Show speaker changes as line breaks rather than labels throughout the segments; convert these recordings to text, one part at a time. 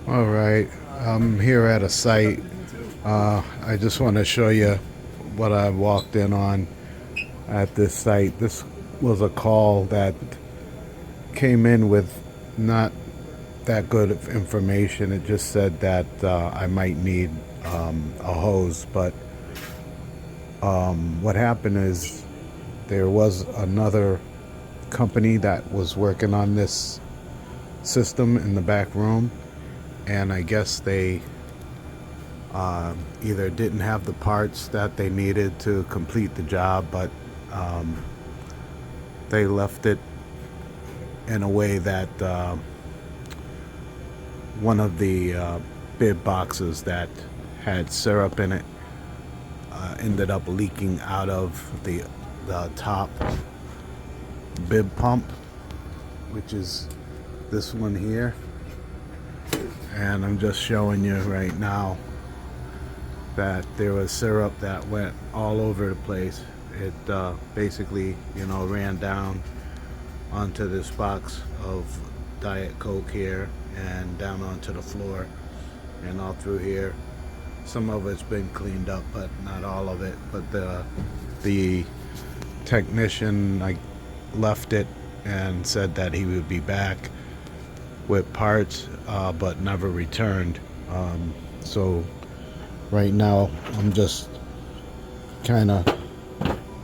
All right, I'm here at a site. I just want to show you what I walked in on at this site. This was a call that came in with not that good of information. It just said that I might need a hose, but what happened is there was another company that was working on this system in the back room, and I guess they either didn't have the parts that they needed to complete the job, but they left it in a way that one of the bib boxes that had syrup in it ended up leaking out of the top bib pump, which is this one here. And I'm just showing you right now that there was syrup that went all over the place. It basically, ran down onto this box of Diet Coke here and down onto the floor and all through here. Some of it's been cleaned up, but not all of it. But the technician, I left it and said that he would be back with parts, but never returned. So right now I'm just kind of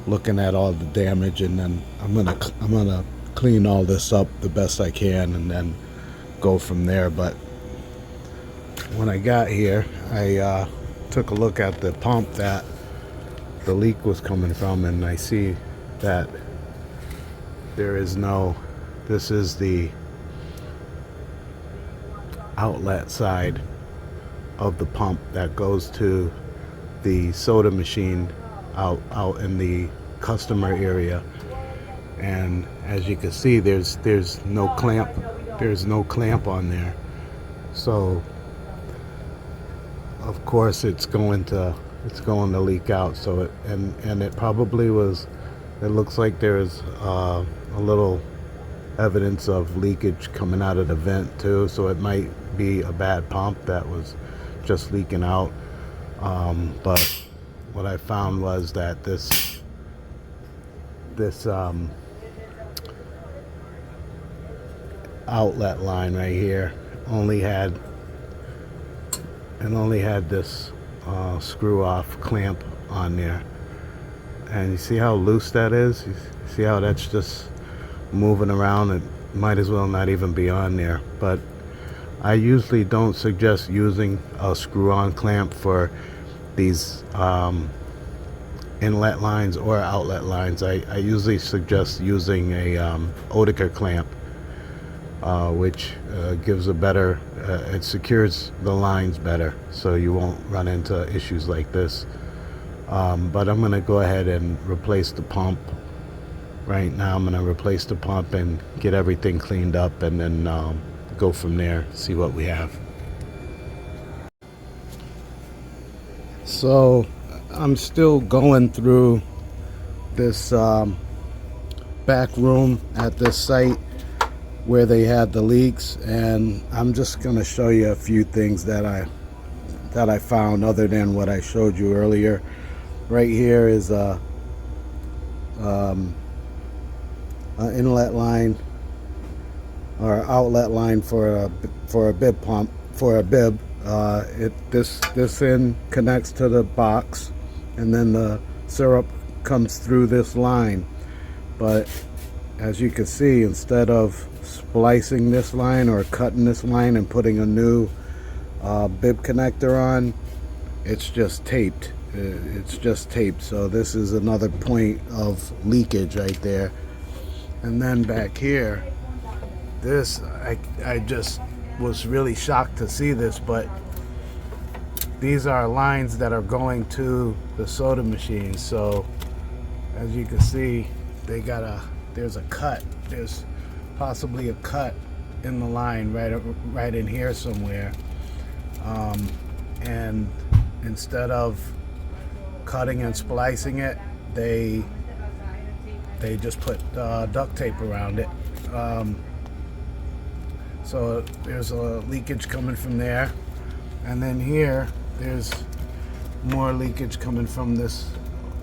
looking at all the damage, and then I'm gonna clean all this up the best I can and then go from there. But when I got here, I took a look at the pump that the leak was coming from, and I see that this is the outlet side of the pump that goes to the soda machine out in the customer area. And as you can see, there's no clamp on there, so of course it's going to leak out. So it probably was. It looks like there's a little evidence of leakage coming out of the vent too, so it might be a bad pump that was just leaking out. But what I found was that this outlet line right here only had this screw off clamp on there, and you see how loose that is. You see how that's just moving around. It might as well not even be on there. But I usually don't suggest using a screw-on clamp for these inlet lines or outlet lines. I usually suggest using a Oetiker clamp, which gives a better, it secures the lines better, so you won't run into issues like this. But I'm going to go ahead and replace the pump. Right now I'm going to replace the pump and get everything cleaned up, and then go from there, see what we have. So I'm still going through this back room at this site where they had the leaks, and I'm just going to show you a few things that I found other than what I showed you earlier. Right here is a inlet line or outlet line for a bib pump, for a bib. This end connects to the box, and then the syrup comes through this line. But as you can see, instead of splicing this line or cutting this line and putting a new bib connector on, it's just taped. So this is another point of leakage right there. And then back here, this, I just was really shocked to see this, but these are lines that are going to the soda machine. So as you can see, there's a cut. There's possibly a cut in the line right in here somewhere. And instead of cutting and splicing it, they just put duct tape around it. So there's a leakage coming from there. And then here, there's more leakage coming from this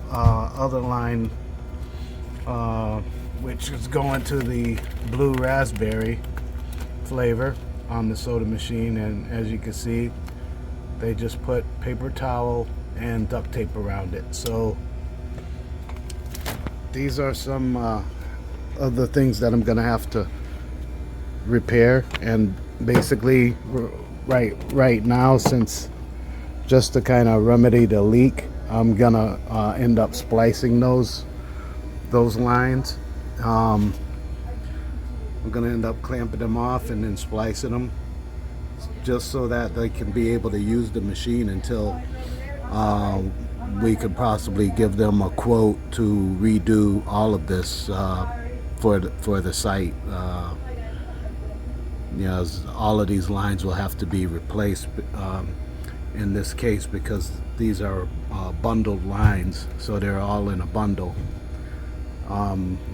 other line, which is going to the blue raspberry flavor on the soda machine. And as you can see, they just put paper towel and duct tape around it. So these are some of the things that I'm gonna have to repair. And basically right now, since just to kind of remedy the leak, I'm gonna end up splicing those lines. I'm gonna end up clamping them off and then splicing them, just so that they can be able to use the machine until we could possibly give them a quote to redo all of this for the site. All of these lines will have to be replaced in this case, because these are bundled lines, so they're all in a bundle.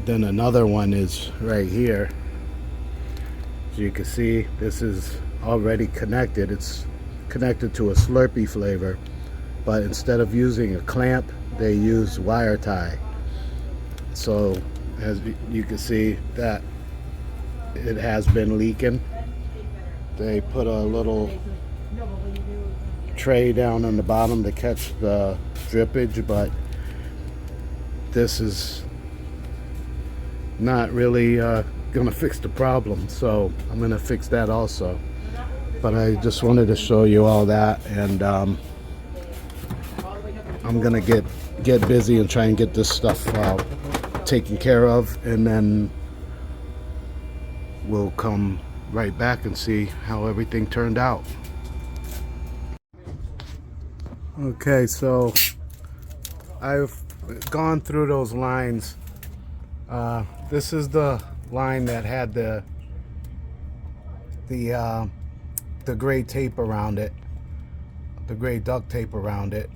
Then another one is right here. As you can see, this is already connected. It's connected to a Slurpee flavor, but instead of using a clamp, they use wire tie. So as you can see, that it has been leaking. They put a little tray down on the bottom to catch the drippage, but this is not really gonna fix the problem, so I'm gonna fix that also. But I just wanted to show you all that, and I'm gonna get busy and try and get this stuff taken care of, and then we'll come right back and see how everything turned out. Okay, so I've gone through those lines. This is the line that had the gray tape around it, the gray duct tape around it.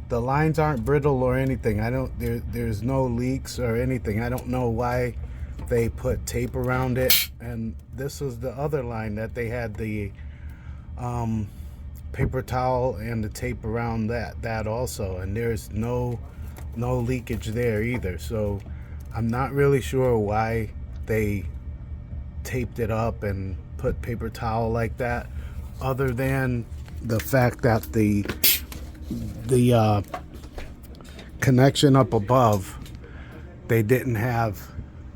The lines aren't brittle or anything. There's no leaks or anything. I don't know why they put tape around it. And this is the other line that they had the paper towel and the tape around that also, and there's no leakage there either. So I'm not really sure why they taped it up and put paper towel like that, other than the fact that the connection up above, they didn't have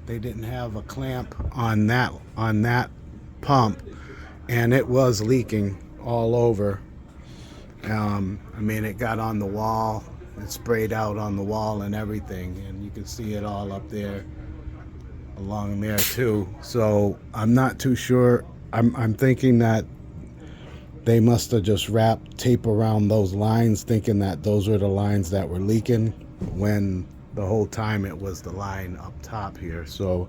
a clamp on that pump, and it was leaking all over. I mean, it got on the wall, it sprayed out on the wall and everything, and you can see it all up there along there too. So I'm not too sure. I'm thinking that they must have just wrapped tape around those lines, thinking that those were the lines that were leaking, when the whole time it was the line up top here. So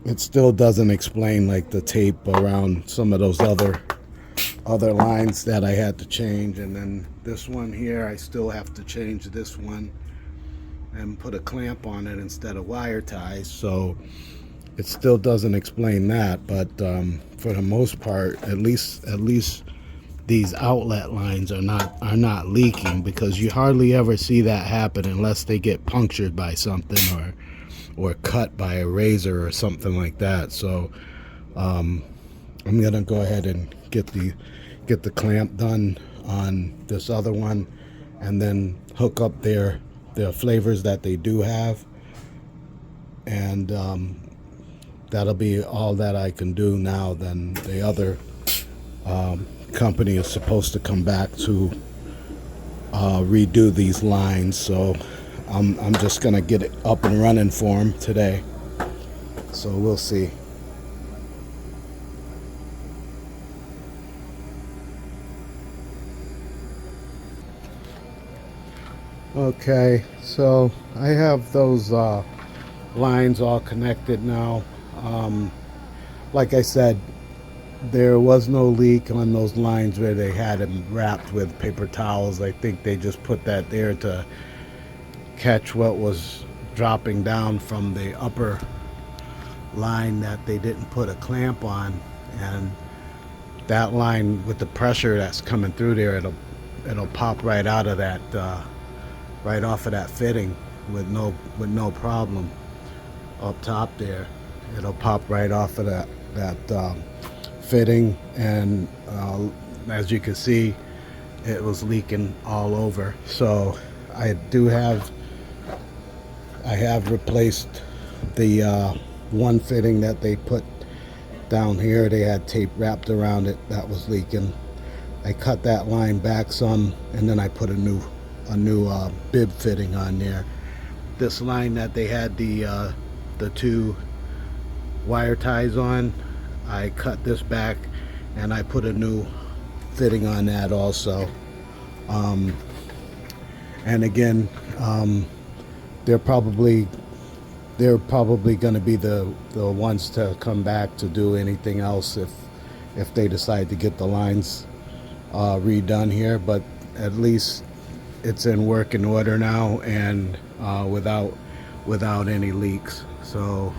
it still doesn't explain like the tape around some of those other lines that I had to change. And then this one here, I still have to change this one and put a clamp on it instead of wire ties. So it still doesn't explain that, but for the most part, at least these outlet lines are not leaking, because you hardly ever see that happen unless they get punctured by something or cut by a razor or something like that. So I'm gonna go ahead and get the clamp done on this other one, and then hook up their flavors that they do have, and that'll be all that I can do now. Then the other company is supposed to come back to redo these lines, so I'm just gonna get it up and running for them today. So we'll see. Okay, so I have those lines all connected now. Like I said, there was no leak on those lines where they had them wrapped with paper towels. I think they just put that there to catch what was dropping down from the upper line that they didn't put a clamp on, and that line with the pressure that's coming through there, it'll pop right out of that, right off of that fitting with no problem. Up top there, it'll pop right off of that fitting, and as you can see, it was leaking all over. So I have replaced the one fitting that they put down here. They had tape wrapped around it that was leaking. I cut that line back some, and then I put a new bib fitting on there. This line that they had the two wire ties on, I cut this back and I put a new fitting on that also. And again, they're probably going to be the ones to come back to do anything else if they decide to get the lines redone here. But at least it's in working order now, and without any leaks. So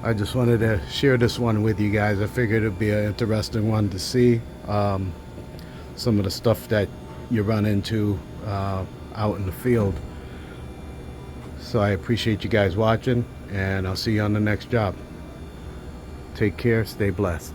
I just wanted to share this one with you guys. I figured it'd be an interesting one to see some of the stuff that you run into out in the field. So I appreciate you guys watching, and I'll see you on the next job. Take care, stay blessed.